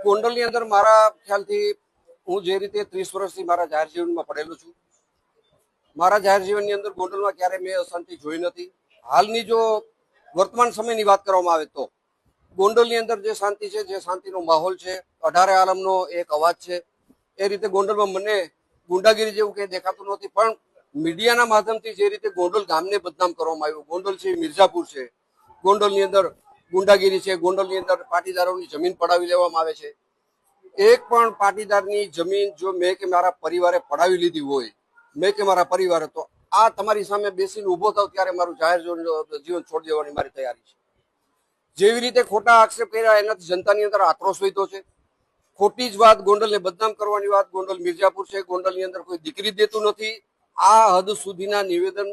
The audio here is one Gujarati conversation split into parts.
ગોંડલની અંદર મારા ખ્યાલથી હું જે રીતે 30 વર્ષથી મારા જાહેર જીવનમાં પડેલો છું, મારા જાહેર જીવનની અંદર ગોંડલમાં ક્યારે મેં અશાંતિ જોઈ નથી. હાલની જો વર્તમાન સમયની વાત કરવામાં આવે તો ગોંડલની અંદર જે શાંતિ છે, જે શાંતિનો માહોલ છે, 18 આલમનો એક અવાજ છે, એ રીતે ગોંડલમાં મને ગુંડાગીરી જેવું કંઈ દેખાતું નથી. પણ મીડિયાના માધ્યમથી જે રીતે ગોંડલ ગામને બદનામ કરવામાં આવ્યું, ગોંડલ છે મિર્ઝાપુર છે, ગોંડલની અંદર ગુંડાગીરી છે, ગોંડલની અંદર પાટીદારોની જમીન પડાવી લેવામાં આવે છે. એક પણ પાટીદારની જમીન જો મેં કે મારા પરિવારે પડાવી લીધી હોય, મેં કે મારા પરિવારે, તો આ તમારી સામે બેસીને ઊભો થાવ ત્યારે મારું જાહેર જીવન છોડી દેવાની મારી તૈયારી છે. જેવી રીતે ખોટા આક્ષેપ કર્યા એનાથી જનતાની અંદર આક્રોશ વધ્યો છે. ખોટી જ વાત, ગોંડલને બદનામ કરવાની વાત, ગોંડલ મિર્ઝાપુર છે, ગોંડલની અંદર કોઈ દીકરી દેતું નથી, આ હદ સુધીના નિવેદન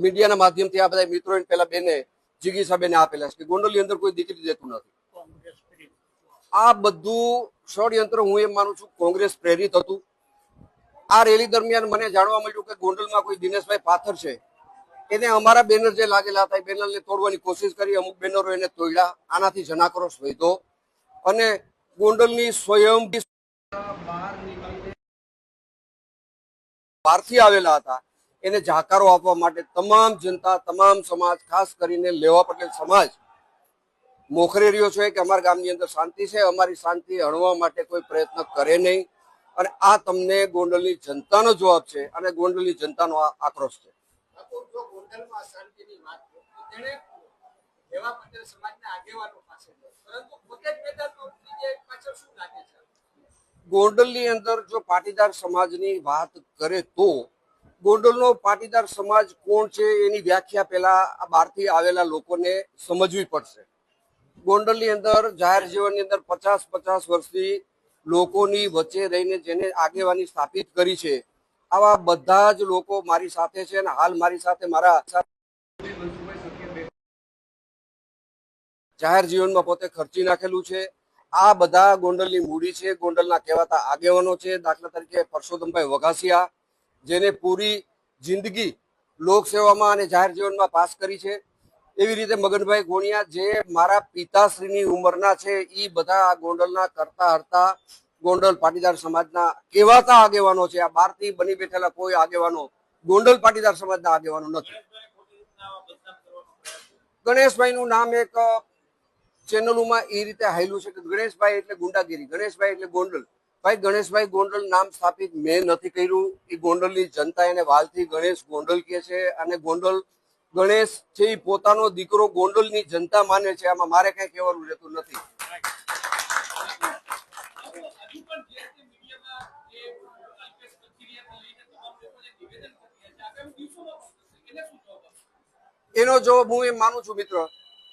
મીડિયાના માધ્યમથી આ બધા મિત્રોએ પેલા બેને જીગીસા બેને આપેલા છે કે ગોંડલની અંદર કોઈ દીકરી દેતું નથી. આ બધું ષડયંત્ર હું એમ માનું છું કોંગ્રેસ પ્રેરિત હતું. આ રેલી દરમિયાન મને જાણવા મળ્યું કે ગોંડલમાં કોઈ દિનેશભાઈ પાથર છે, એને અમારા બેનર જે લાગેલા હતા એ બેનરને તોડવાની કોશિશ કરી, અમુક બેનરો એને તોડ્યા. આનાથી જનાક્રોશ વધ્યો અને ગોંડલની સ્વયં બહારથી આવેલા હતા એને જાકારો આપવા માટે તમામ જનતા, તમામ સમાજ, ખાસ કરીને લેવા પટેલ સમાજ મોખરે રહ્યો છે કે અમારા ગામની અંદર શાંતિ છે, અમારી શાંતિ હણવા માટે કોઈ પ્રયત્ન કરે નહીં. અને આ તમને ગોંડલની જનતાનો જવાબ છે અને ગોંડલની જનતાનો આક્રોશ છે. ગોંડલની અંદર જો પાટીદાર સમાજની વાત કરે તો ગોંડલનો પાટીદાર સમાજ કોણ છે એની વ્યાખ્યા પહેલા બહારથી આવેલા લોકોને સમજવી પડશે. ગોંડલની અંદર જાહેર જીવનની અંદર 50 વર્ષથી લોકોની વચ્ચે રહીને જેને આગેવાની સ્થાપિત કરી છે, આવા બધા જ લોકો મારી સાથે છે અને હાલ મારી સાથે મારા જાહેર જીવનમાં પોતે ખર્ચી નાખેલું છે. આ બધા ગોંડલની મૂડી છે, ગોંડલના કહેવાતા આગેવાનો છે. દાખલા તરીકે પરસોત્તમભાઈ વઘાસિયા, જેને પૂરી જિંદગી લોકસેવામાં અને જાહેર જીવનમાં પાસ કરી છે. એવી રીતે મગનભાઈ ગોણિયા, જે મારા પિતાશ્રીની ઉંમરના છે, એ બધા ગોંડલના કરતા હરતા ગોંડલ પાટીદાર સમાજના કહેવાતા આગેવાનો છે. આ બહારથી બની બેઠેલા કોઈ આગેવાનો ગોંડલ પાટીદાર સમાજના આગેવાનો નથી. ગણેશભાઈનું નામ એક ચેનલોમાં એ રીતે હાયલું છે કે ગણેશભાઈ એટલે ગુંડાગીરી, ગણેશભાઈ એટલે ગોંડલ. ભાઈ, ગણેશભાઈ ગોંડલ નામ સ્થાપિત મેં નથી કર્યું. એ ગોંડલની જનતા એને વાલથી ગણેશ ગોંડલ કહે છે અને ગોંડલ ગણેશ છે એ પોતાનો દીકરો ગોંડલની જનતા માને છે. આમાં મારે કઈ કહેવાનું રહેતું નથી. એનો જવાબ હું એમ માનું છું મિત્ર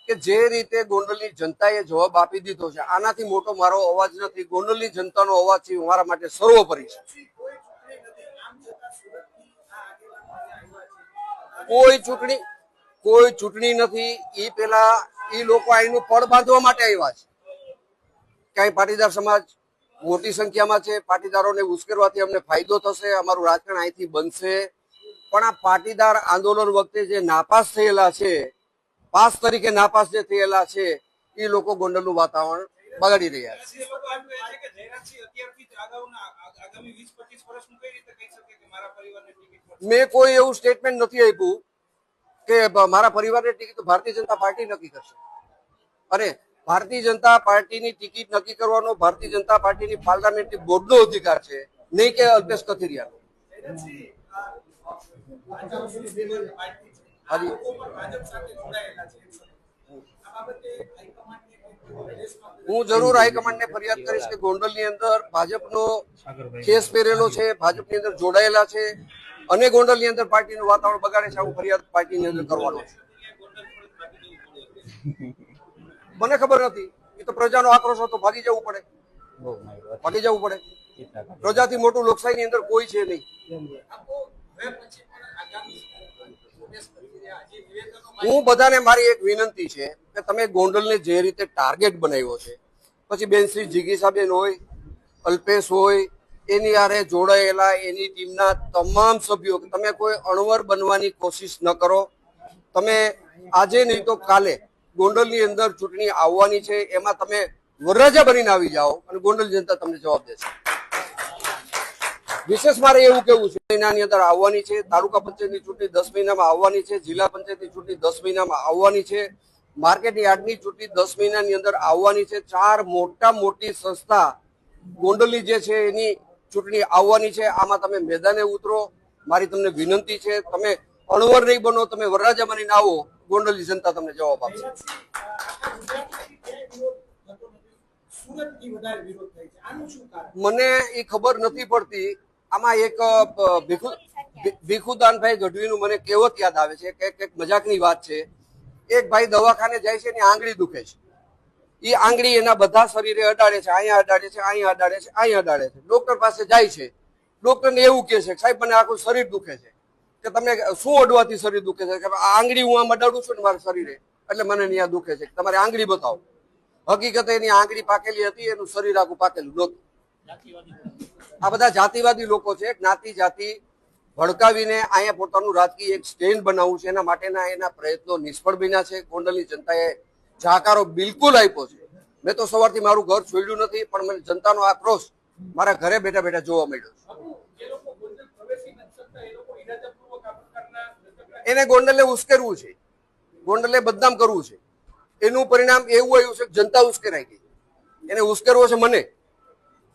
કે જે રીતે ગોંડલની જનતાએ જવાબ આપી દીધો છે, આનાથી મોટો મારો અવાજ નથી. ગોંડલની જનતાનો અવાજ છે મારા માટે સર્વોપરી છે. કોઈ ચૂંટણી નથી. એ પેલા એ લોકો અહીંનું પડ બાંધવા માટે આવ્યા છે. ક્યાંય પાટીદાર સમાજ મોટી સંખ્યામાં છે, પાટીદારોને ઉશ્કેરવાથી અમને ફાયદો થશે, અમારું રાજકારણ અહીંથી બનશે. પણ આ પાટીદાર આંદોલન વખતે જે નાપાસ થયેલા છે, પાસ તરીકે નાપાસ જે થયેલા છે, એ લોકો ગોંડલનું વાતાવરણ બગાડી રહ્યા છે. મેં કોઈ એવું સ્ટેટમેન્ટ નથી આપ્યું કે મારા પરિવારની ટિકિટ તો ભારતીય જનતા પાર્ટી નક્કી કરશે. અને ભારતીય જનતા પાર્ટીની ટિકિટ નક્કી કરવાનો ભારતીય જનતા પાર્ટીની પાર્લામેન્ટરી બોર્ડનો અધિકાર છે, નહીં કે અલ્પેશ કથિરિયાનો. હું જરૂર હાઈકમાન્ડને ફરિયાદ કરીશ કે ગોંડલની અંદર ભાજપનો ખેસ પહેરેલો છે, ભાજપની અંદર જોડાયેલા છે અને ગોંડલની અંદર પાર્ટીનું વાતાવરણ બગાડે છે. હું ફરિયાદ પાર્ટીની અંદર કરવાનો છું. મને ખબર નથી. એ તો પ્રજાનો આક્રોશ હતો, ભાગી જવું પડે. પ્રજાથી મોટું લોકશાહીની અંદર કોઈ છે નહીં. હું બધાને મારી એક વિનંતી છે કે તમે ગોંડલને જે રીતે ટાર્ગેટ બનાવ્યો છે, પછી બેન શ્રી જીગીસાબેન હોય, અલ્પેશ હોય, એની આરે જોડાયેલા એની ટીમના તમામ સભ્યો, તમે કોઈ અણવર બનવાની કોશિશ ન કરો. તમે આજે નહીં તો કાલે ગોંડલની અંદર ચૂંટણી આવવાની છે, એમાં તમે વરરાજા બનીને આવી જાઓ અને ગોંડલ જનતા તમને જવાબ દેશે. વિશેષ મારે એવું કેવું છે, મહિનાની અંદર આવવાની છે, તાલુકા પંચાયતની ચૂંટણી 10 મહિનામાં આવવાની છે, જિલ્લા પંચાયતની ચૂંટણી 10 મહિનામાં આવવાની છે, માર્કેટ યાર્ડની ચૂંટણી 10 મહિનાની અંદર આવવાની છે. 4 મોટી સંસ્થા ગોંડલની જે છે એની ચૂંટણી આવવાની છે. આમાં તમે મેદાને ઉતરો. મારી તમને વિનંતી છે, તમે અણવર નહીં બનો, તમે વરરાજા બનીને આવો, ગોંડલની જનતા તમને જવાબ આપશે. મને એ ખબર નથી પડતી. આમાં એક ભીખુદાનભાઈ ગઢવીનું મને કહેવત યાદ આવે છે કે એક મજાકની વાત છે. એક ભાઈ દવાખાને જાય છે એની આંગળી દુખે છે. એ આંગળી એના બધા શરીરે અડાડે છે, અહીંયા અડાડે છે, અહીંયા અડાડે છે, અહીંયા અડાડે છે. ડોક્ટર પાસે જાય છે. ડોક્ટરને એવું કહે છે, સાહેબ મને આખું શરીર દુખે છે. કે તમને શું અડવાથી શરીર દુખે છે? કે આ આંગળી હું આમ અડાડું છું ને મારા શરીરે, એટલે મને ત્યાં દુખે છે. તમારે આંગળી બતાવો. હકીકતે એની આંગળી પાકેલી હતી, એનું શરીર આખું પાકેલું નહોતું. આ બધા જાતિવાદી લોકો છે. જ્ઞાતિ જાતિ ભડકાવીને અહીંયા પોતાનું રાજકીય એક સ્ટેન્ડ બનાવવું છે, એના માટેના એના પ્રયત્નો નિષ્ફળ બન્યા છે. ગોંડલની જનતાએ જાકારો બિલકુલ આપ્યો છે. મેં તો સવારથી મારું ઘર છોડ્યું નથી, પણ મને જનતાનો આક્રોશ મારા ઘરે બેઠા બેઠા જોવા મળ્યો છે. એને ગોંડલે ઉશ્કેરવું છે, ગોંડલે બદનામ કરવું છે. એનું પરિણામ એવું આવ્યું છે કે જનતા ઉશ્કેરાઈ ગઈ. એને ઉશ્કેરવો છે મને.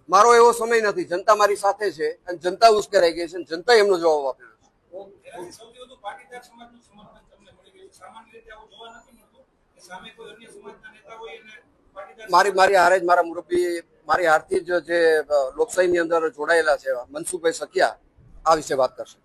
મારો એવો સમય નથી. જનતા મારી સાથે છે અને જનતા ઉશ્કેરાઈ ગઈ છે. જનતા એમનો જવાબ આપેલો છે. મારી હારે જ મારા મુરબ્બી, મારી હારથી જ જે લોકશાહીની અંદર જોડાયેલા છે મનસુખભાઈ સખિયા, આ વિશે વાત કરશે.